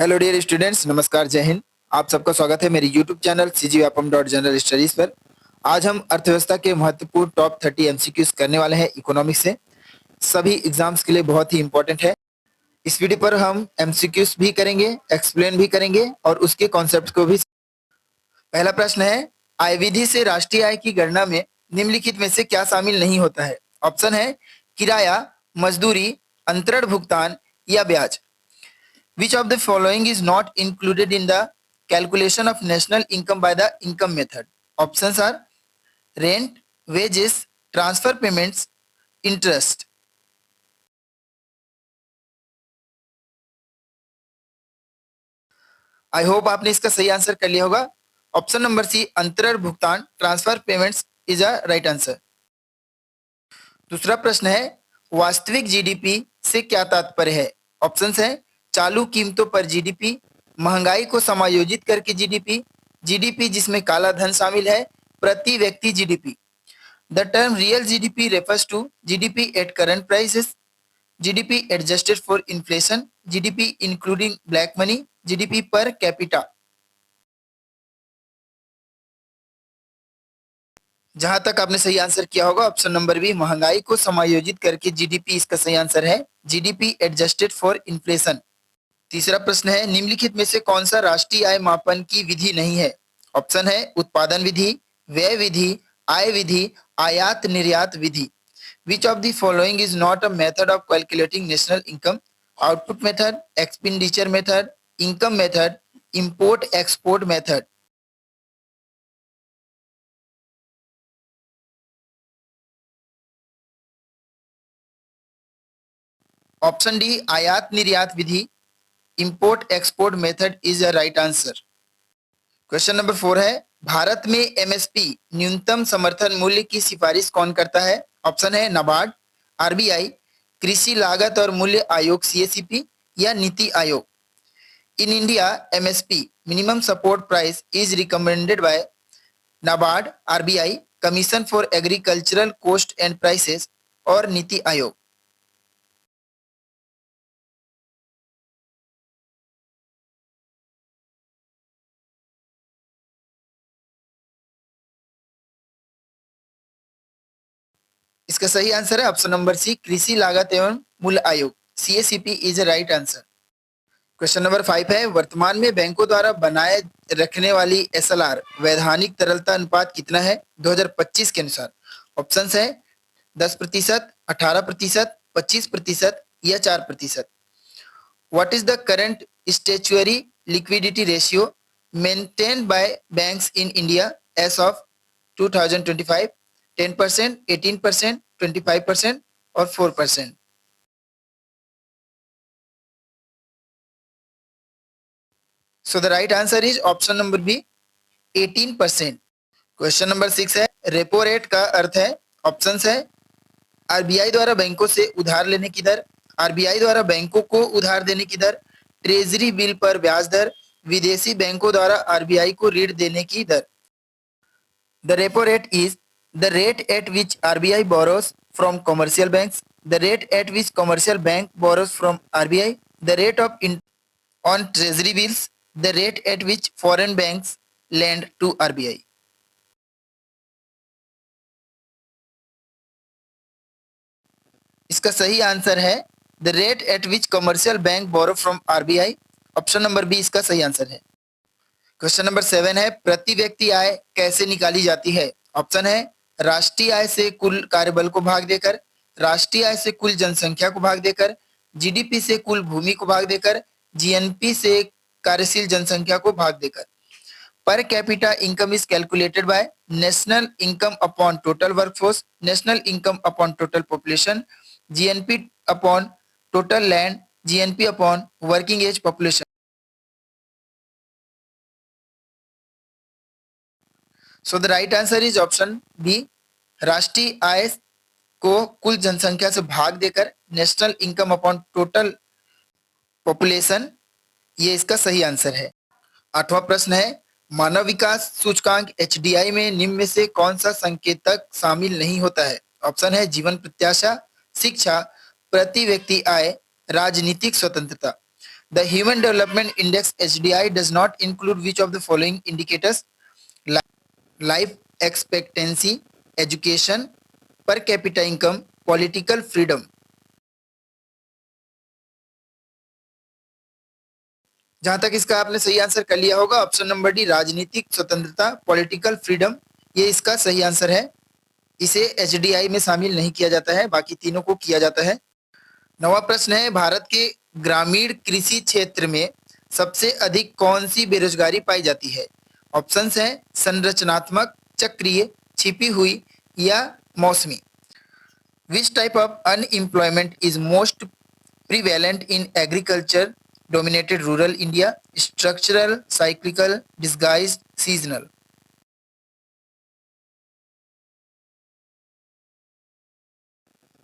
Hello dear students, नमस्कार, जय हिंद। आप सबका स्वागत है मेरे यूट्यूब चैनल cgvapam.जनरल स्टडीज पर। आज हम अर्थव्यवस्था के महत्वपूर्ण टॉप 30 एमसीक्यूज करने वाले हैं इकोनॉमिक्स से। सभी एग्जाम्स के लिए बहुत ही इंपॉर्टेंट है। इस वीडियो पर हम एमसीक्यूज भी करेंगे, एक्सप्लेन भी करेंगे और उसके कॉन्सेप्ट को भी। पहला प्रश्न है, आय विधि से राष्ट्रीय आय की गणना में निम्नलिखित में से क्या शामिल नहीं होता है? ऑप्शन है किराया, मजदूरी, अंतरण भुगतान या ब्याज। Which of the following is not included in the calculation of national income by the income method? Options are rent, wages, transfer payments, interest. I hope आपने इसका सही आंसर कर लिया होगा। ऑप्शन नंबर सी, अंतरण भुगतान, transfer payments is a right answer. दूसरा प्रश्न है, वास्तविक जीडीपी से क्या तात्पर्य है? ऑप्शंस है चालू कीमतों पर जीडीपी, महंगाई को समायोजित करके जीडीपी, जीडीपी जिसमें काला धन शामिल है, प्रति व्यक्ति GDP. The term real GDP refers to GDP at current prices, GDP adjusted for inflation, GDP including black money, GDP per capita. जहां तक आपने सही आंसर किया होगा ऑप्शन नंबर बी, महंगाई को समायोजित करके जीडीपी इसका सही आंसर है, जीडीपी एडजस्टेड फॉर इन्फ्लेशन। तीसरा प्रश्न है, निम्नलिखित में से कौन सा राष्ट्रीय आय मापन की विधि नहीं है? ऑप्शन है उत्पादन विधि, व्यय विधि, आय विधि, आयात निर्यात विधि। Which of the following is not a method of calculating national income? Output method, expenditure method, income method, import export method. Option D, आयात निर्यात विधि, import export method is a right answer. Question number 4 है, भारत में MSP न्यूनतम समर्थन मूल्य की सिफारिश कौन करता है? ऑप्शन है नाबार्ड, आरबीआई, कृषि लागत और मूल्य आयोग सीएसीपी या नीति आयोग। In India MSP minimum support price is recommended by NABARD, RBI, commission for agricultural cost and prices और नीति आयोग। इसका सही आंसर है ऑप्शन नंबर सी, कृषि लागत एवं मूल्य आयोग, CACP is a right answer. Question number 5 है, वर्तमान में बैंकों द्वारा बनाए रखने वाली एसएलआर वैधानिक तरलता अनुपात कितना है 2025 के अनुसार? ऑप्शंस है 10%, 18%, 25% या 4%। What is the current statutory liquidity ratio maintained by banks in India as of 2025? 10%, 18%, 25% और 4%। So the right answer is option number B, 18%। Question number 6 है, रेपो रेट का अर्थ है, ऑप्शंस है आरबीआई द्वारा बैंकों से उधार लेने की दर, आरबीआई द्वारा बैंकों को उधार देने की दर, ट्रेजरी बिल पर ब्याज दर, विदेशी बैंकों द्वारा आरबीआई को ऋण देने की दर। The repo rate is the rate at which RBI borrows from commercial banks, the rate at which commercial bank borrows from RBI, the rate of on treasury bills, the rate at which foreign banks lend to RBI. इसका सही answer है the rate at which commercial bank borrow from RBI. Option number B इसका सही answer है। Question number 7 है, प्रति व्यक्ति आय कैसे निकाली जाती है? ऑप्शन है राष्ट्रीय आय से कुल कार्यबल को भाग देकर, राष्ट्रीय आय से कुल जनसंख्या को भाग देकर, जीडीपी से कुल भूमि को भाग देकर, जीएनपी से कार्यशील जनसंख्या को भाग देकर। Per capita income is calculated by national income upon total workforce, national income upon total population, GNP upon total land, GNP upon working age population. So the right answer is option B, राष्ट्रीय आय को कुल जनसंख्या से भाग देकर national income upon total population, ये इसका सही आंसर है। 8वां प्रश्न है, मानव विकास सूचकांक एचडीआई में निम्न में से कौन सा संकेतक शामिल नहीं होता है? ऑप्शन है जीवन प्रत्याशा, शिक्षा, प्रति व्यक्ति आय, राजनीतिक स्वतंत्रता। The Human Development Index HDI does not include which of the following indicators: life expectancy, education, per capita income, political freedom. जहां तक इसका आपने सही आंसर कर लिया होगा, ऑप्शन नंबर डी राजनीतिक स्वतंत्रता, पॉलिटिकल फ्रीडम, ये इसका सही आंसर है। इसे एचडीआई में शामिल नहीं किया जाता है, बाकी तीनों को किया जाता है। नवा प्रश्न है, भारत के ग्रामीण कृषि क्षेत्र में सबसे अधिक कौन सी बेरोजगारी पाई जाती है? ऑप्शंस हैं संरचनात्मक, चक्रीय, छिपी हुई या मौसमी। Which type of unemployment is most prevalent in agriculture dominated rural India? Structural, cyclical, disguised, seasonal.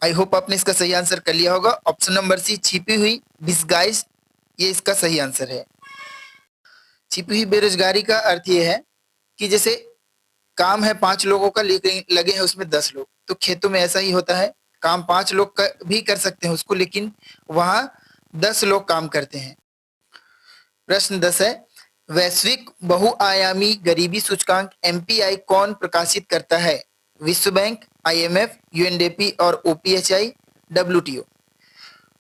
I hope आपने इसका सही आंसर कर लिया होगा। ऑप्शन नंबर सी छिपी हुई, डिस्गाइज, ये इसका सही आंसर है। छिपी हुई बेरोजगारी का अर्थ ये है कि जैसे काम है 5 लोगों का, लेकिन लगे हैं उसमें 10 लोग, तो खेतों में ऐसा ही होता है। काम 5 लोग भी कर सकते हैं उसको, लेकिन वहां 10 लोग काम करते हैं। प्रश्न 10 है, वैश्विक बहुआयामी गरीबी सूचकांक एमपीआई कौन प्रकाशित करता है? विश्व बैंक, आईएमएफ, यूएनडीपी और OPHI, WTO.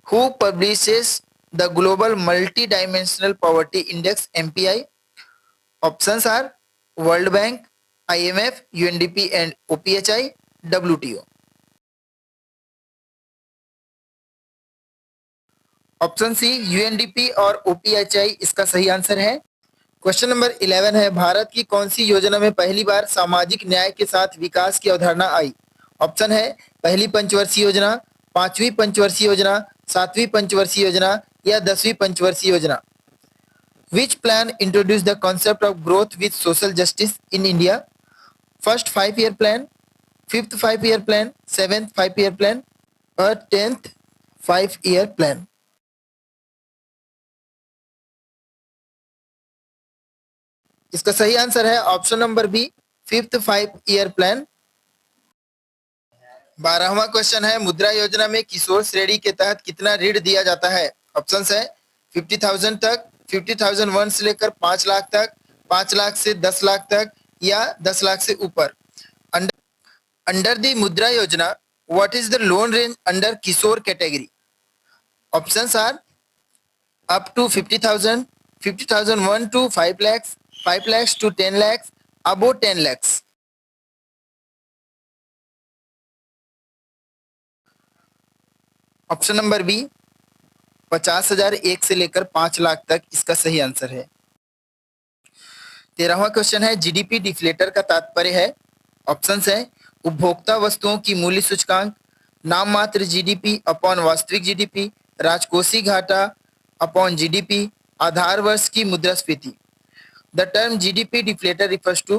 Who publishes the global multidimensional poverty index MPI? Options are world bank, IMF, UNDP and OPHI, WTO. Option C UNDP और ओपीएचआई इसका सही आंसर है। क्वेश्चन नंबर 11 है, भारत की कौन सी योजना में पहली बार सामाजिक न्याय के साथ विकास की अवधारणा आई? ऑप्शन है पहली पंचवर्षीय योजना, पांचवी पंचवर्षीय योजना, सातवीं पंचवर्षीय योजना या 10वीं पंचवर्षीय योजना। Which plan introduce the concept of growth with social justice in India? First 5 year plan, fifth 5 year plan, seventh 5 year plan और 10th 5 ईयर प्लान। इसका सही आंसर है option number B, fifth 5 year plan. 12वां question है, मुद्रा योजना में किशोर श्रेणी के तहत कितना ऋण दिया जाता है? ऑप्शन है 50,000 तक, 50,001 से लेकर 5 लाख तक, 5 लाख से 10 लाख तक या 10 लाख से ऊपर। Under the Mudra Yojana, what is the loan range under Kishor category? Options are up to 50,000, 50,001 to 5 lakhs, 5 lakhs to 10 lakhs, above 10 lakhs। Option number B 50,000 एक से लेकर 5 लाख तक इसका सही आंसर है। 13वां क्वेश्चन है, जीडीपी डिफ्लेटर का तात्पर्य है? ऑप्शंस है उपभोक्ता वस्तुओं की मूल्य सूचकांक, नाम मात्र जीडीपी अपॉन वास्तविक जीडीपी, राजकोषीय घाटा अपॉन जीडीपी, आधार वर्ष की मुद्रास्फीति। The term GDP deflator refers to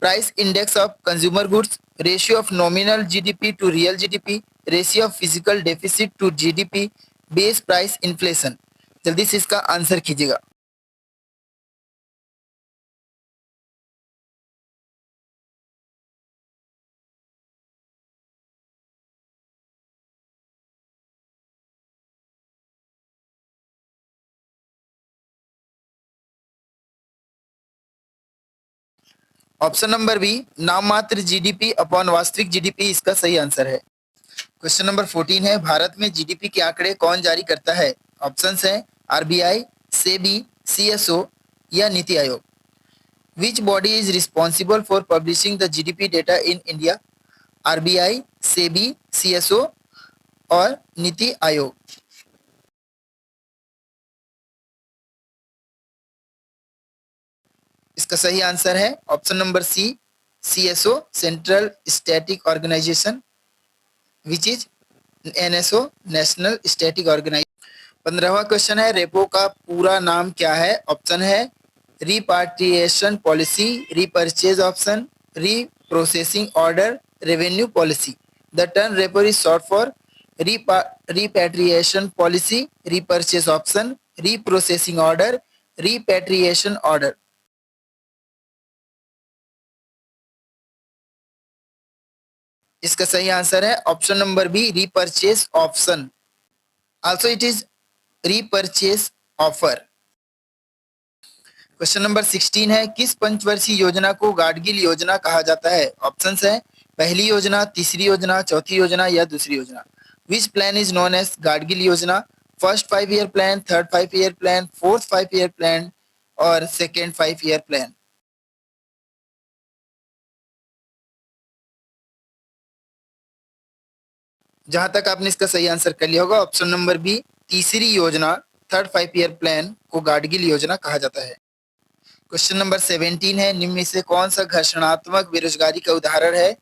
price index of consumer goods, ratio of nominal GDP to real GDP, ratio of physical deficit to GDP, base price inflation. जल्दी से इसका answer कीजिएगा। Option number B नाम मात्र GDP upon वास्तविक GDP इसका सही answer है। क्वेश्चन नंबर 14 है, भारत में जीडीपी के आंकड़े कौन जारी करता है? ऑप्शंस हैं आरबीआई, सेबी, सीएसओ या NITI Aayog. Which body is responsible for publishing the GDP data in India? RBI, SEBI, CSO और नीति आयोग। इसका सही आंसर है option number C, CSO, central static organisation, which is NSO, national static organisation. 15वां question है, repo का पूरा नाम क्या है? ऑप्शन है repatriation policy, repurchase option, reprocessing order, revenue policy. The term repo is short for repatriation policy, repurchase option, reprocessing order, repatriation order. इसका सही आंसर है option number B, repurchase option. Also it is repurchase offer. Question number 16 है, किस पंचवर्षीय योजना को गाडगिल योजना कहा जाता है? ऑप्शंस है पहली योजना, तीसरी योजना, चौथी योजना या दूसरी योजना। Which plan is known as Gadgil Yojana? First 5 year plan, third 5 year plan, fourth 5 year plan और सेकेंड 5 ईयर प्लान। जहां तक आपने इसका सही आंसर कर लिया होगा, ऑप्शन नंबर बी, तीसरी योजना, थर्ड 5 ईयर प्लान को गाडगिल योजना कहा जाता है। क्वेश्चन नंबर 17 है, निम्न में से कौन सा घर्षणात्मक बेरोजगारी का उदाहरण है?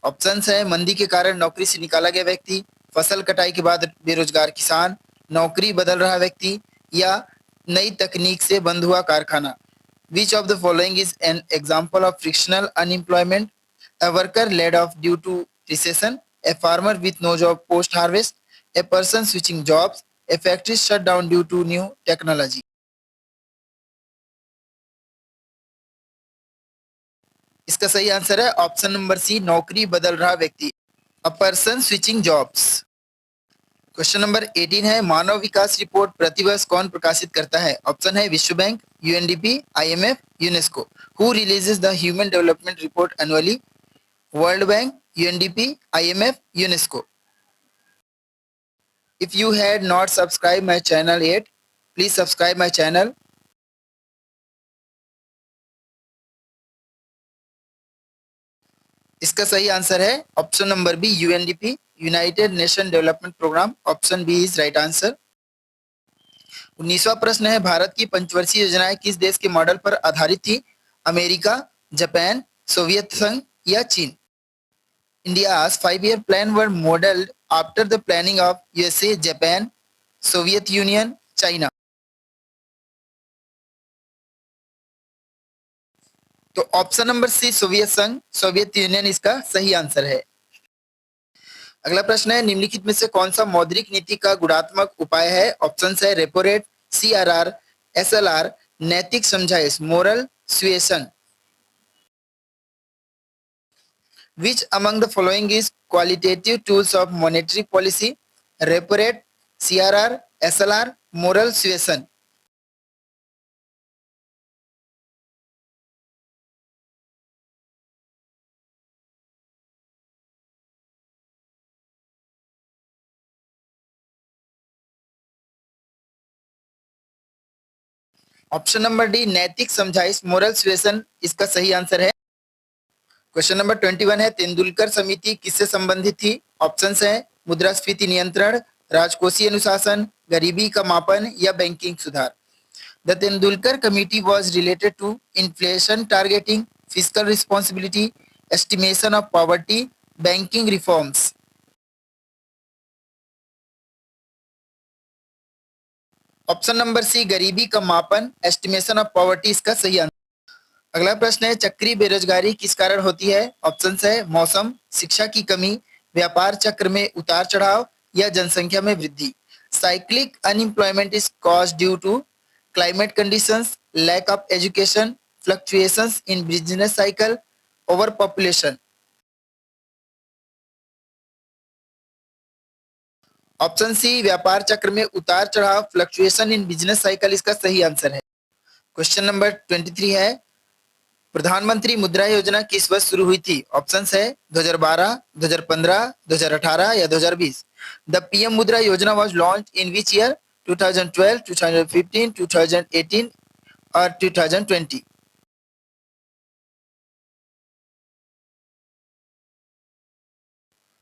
ऑप्शंस है मंदी के कारण नौकरी से निकाला गया व्यक्ति, फसल कटाई के बाद बेरोजगार किसान, नौकरी बदल रहा व्यक्ति या नई तकनीक से बंद हुआ कारखाना। विच of the following is an example of frictional unemployment? A worker laid off due to recession, a farmer with no job post harvest, a person switching jobs, a factory shut down due to new technology। इसका सही answer है option number सी, नौकरी बदल रहा व्यक्ति, a person switching jobs. Question number 18 है, मानव विकास report प्रतिवर्ष कौन प्रकाशित करता है? ऑप्शन है विश्व bank, UNDP, IMF, UNESCO. Who releases the human development report annually? World bank, UNDP, IMF, UNESCO. If you had not subscribed my channel yet, please subscribe my channel। इसका सही आंसर है option number B, UNDP, united nation development programme. Option B is right answer. 19वां प्रश्न है, भारत की पंचवर्षीय योजनाएं किस देश के मॉडल पर आधारित थी? अमेरिका, जापान, सोवियत संघ या चीन। India's 5 year plan were modeled after the planning of USA, Japan, Soviet Union, China। तो ऑप्शन नंबर सी, सोवियत संघ, सोवियत यूनियन इसका सही आंसर है। अगला प्रश्न है, निम्नलिखित में से कौन सा मौद्रिक नीति का गुणात्मक उपाय है? ऑप्शन है रेपो रेट, सीआरआर, एसएलआर, नैतिक समझाइश, moral सुएसन। Which among the following is qualitative tools of monetary policy? Repo rate, CRR, SLR, moral suasion। Option number D, नैतिक समझाइश, मोरल सुएसन इसका सही आंसर है। क्वेश्चन नंबर 21 है, तेंदुलकर समिति किससे संबंधित थी? ऑप्शंस है मुद्रास्फीति नियंत्रण, राजकोषीय अनुशासन, गरीबी का मापन या बैंकिंग सुधार। The Tendulkar committee was related to inflation targeting, fiscal responsibility, estimation of poverty, banking reforms। Option number C, गरीबी का मापन, एस्टिमेशन ऑफ पॉवर्टी इसका सही आंसर। अगला प्रश्न है, चक्रीय बेरोजगारी किस कारण होती है? ऑप्शन है मौसम, शिक्षा की कमी, व्यापार चक्र में उतार चढ़ाव या जनसंख्या में वृद्धि। Cyclic unemployment is caused due to climate conditions, lack of education, fluctuations in business cycle, overpopulation. Option C, व्यापार चक्र में उतार चढ़ाव, फ्लक्चुएशन इन बिजनेस साइकिल इसका सही आंसर है। क्वेश्चन नंबर 23 है, प्रधानमंत्री मुद्रा योजना किस वर्ष शुरू हुई थी? ऑप्शंस है 2012, 2015, 2018 या 2020। The PM Mudra Yojana was launch in which year? 2012, 2015, 2018 और 2020।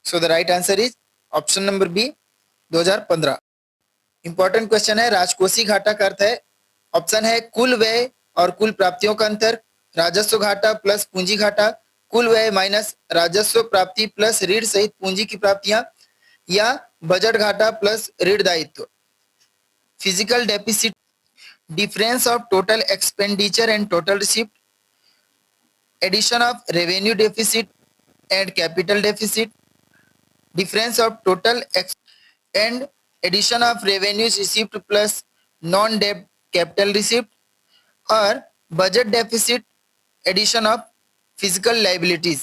So the right answer is option number B, 2015। Important question है, राजकोषीय घाटा का अर्थ है, ऑप्शन है कुल व्यय और कुल प्राप्तियों का अंतर, राजस्व घाटा प्लस पूंजी घाटा, कुल व्यय माइनस राजस्व प्राप्ति प्लस ऋण सहित पूंजी की प्राप्तियां, या बजट घाटा प्लस ऋण दायित्व। Physical deficit, difference of total expenditure and total receipt, addition of revenue deficit and capital deficit, difference of total and addition of revenues receipt plus non डेब्ट कैपिटल रिसिप्ट, और budget deficit addition of physical liabilities.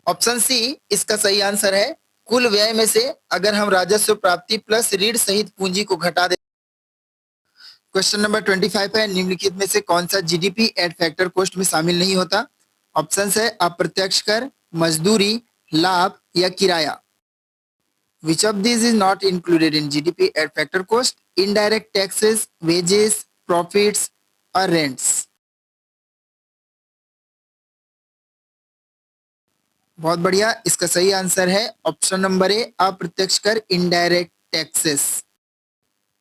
Option C इसका सही answer है कुल व्यय में से अगर हम राजस्व प्राप्ति प्लस ऋण सहित पूंजी को घटा दें। क्वेश्चन नंबर 25 है, निम्नलिखित में से कौन सा जीडीपी एट फैक्टर कॉस्ट में शामिल नहीं होता? ऑप्शन है अप्रत्यक्ष कर, मजदूरी, लाभ या किराया। Which of these is not included in GDP at factor cost? Indirect taxes, wages, profits or rents? बहुत बढ़िया, इसका सही आंसर है ऑप्शन नंबर ए अप्रत्यक्ष कर, इनडायरेक्ट टैक्सेस।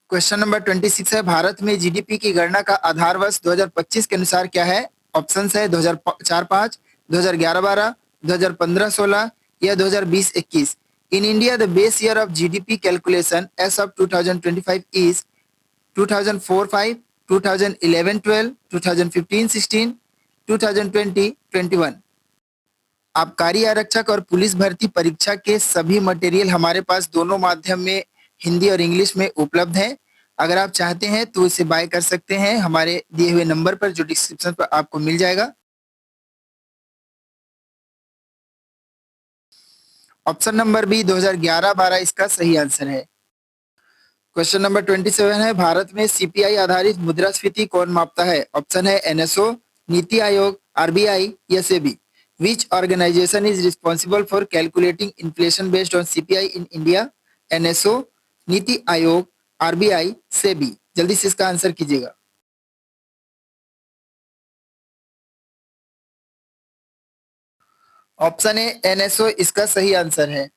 क्वेश्चन नंबर 26 है, भारत में जीडीपी की गणना का आधार वर्ष 2025 के अनुसार क्या है? ऑप्शन है 2004-5, 2011-12, 2015-16 या 2020-21। In India, the base year of GDP calculation as of 2025 is 2004-5, 2011-12, 2015-16, 2020-21। आबकारी आरक्षक और पुलिस भर्ती परीक्षा के सभी मटेरियल हमारे पास दोनों माध्यम में हिंदी और इंग्लिश में उपलब्ध है। अगर आप चाहते हैं तो इसे बाय कर सकते हैं हमारे दिए हुए नंबर पर, जो डिस्क्रिप्शन पर आपको मिल जाएगा। ऑप्शन नंबर बी 2011-12 इसका सही आंसर है। क्वेश्चन नंबर 27 है, भारत में सीपीआई आधारित मुद्रास्फीति कौन मापता है? ऑप्शन है एनएसओ, नीति आयोग, आरबीआई या SEBI. Which organization is responsible for calculating inflation based on CPI in India? NSO, NITI Aayog, RBI, SEBI. जल्दी से इसका आंसर कीजिएगा। ऑप्शन है एनएसओ इसका सही आंसर है।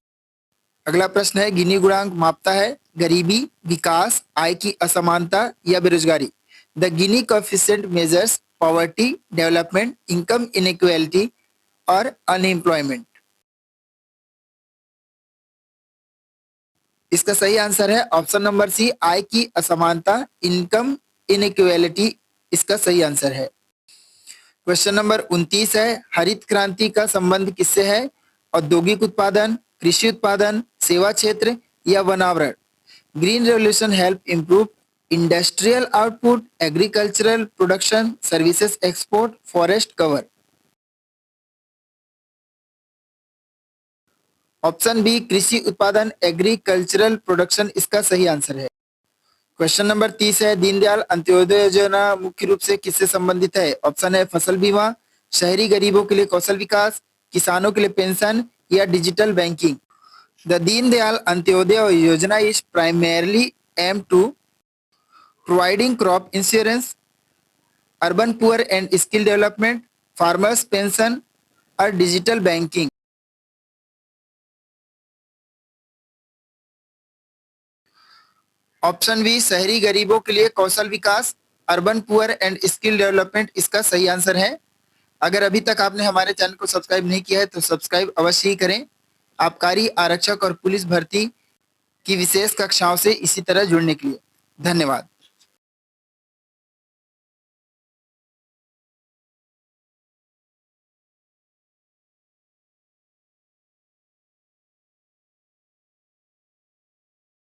अगला प्रश्न है, गिनी गुणांक मापता है गरीबी, विकास, आय की असमानता या बेरोजगारी। The Guinea coefficient measures poverty, development, income inequality और अनएम्प्लॉयमेंट। इसका सही आंसर है ऑप्शन नंबर सी आय की असमानता, इनकम इनइक्वालिटी इसका सही आंसर है। क्वेश्चन नंबर 29 है, हरित क्रांति का संबंध किससे है? औद्योगिक उत्पादन, कृषि उत्पादन, सेवा क्षेत्र या वनावरण। Green revolution help improve industrial output, agricultural production, services export, forest cover. Option B कृषि उत्पादन, एग्रीकल्चरल प्रोडक्शन इसका सही आंसर है। क्वेश्चन नंबर 30 है, दीनदयाल अंत्योदय योजना मुख्य रूप से किससे संबंधित है? ऑप्शन है फसल बीमा, शहरी गरीबों के लिए कौशल विकास, किसानों के लिए पेंशन या digital banking. The Deendayal Antyodaya Yojana is primarily aim to providing crop insurance, urban poor and skill development, farmers pension और डिजिटल बैंकिंग। ऑप्शन बी शहरी गरीबों के लिए कौशल विकास, urban poor and skill development इसका सही आंसर है। अगर अभी तक आपने हमारे चैनल को सब्सक्राइब नहीं किया है तो सब्सक्राइब अवश्य ही करें आबकारी आरक्षक और पुलिस भर्ती की विशेष कक्षाओं से इसी तरह जुड़ने के लिए। धन्यवाद।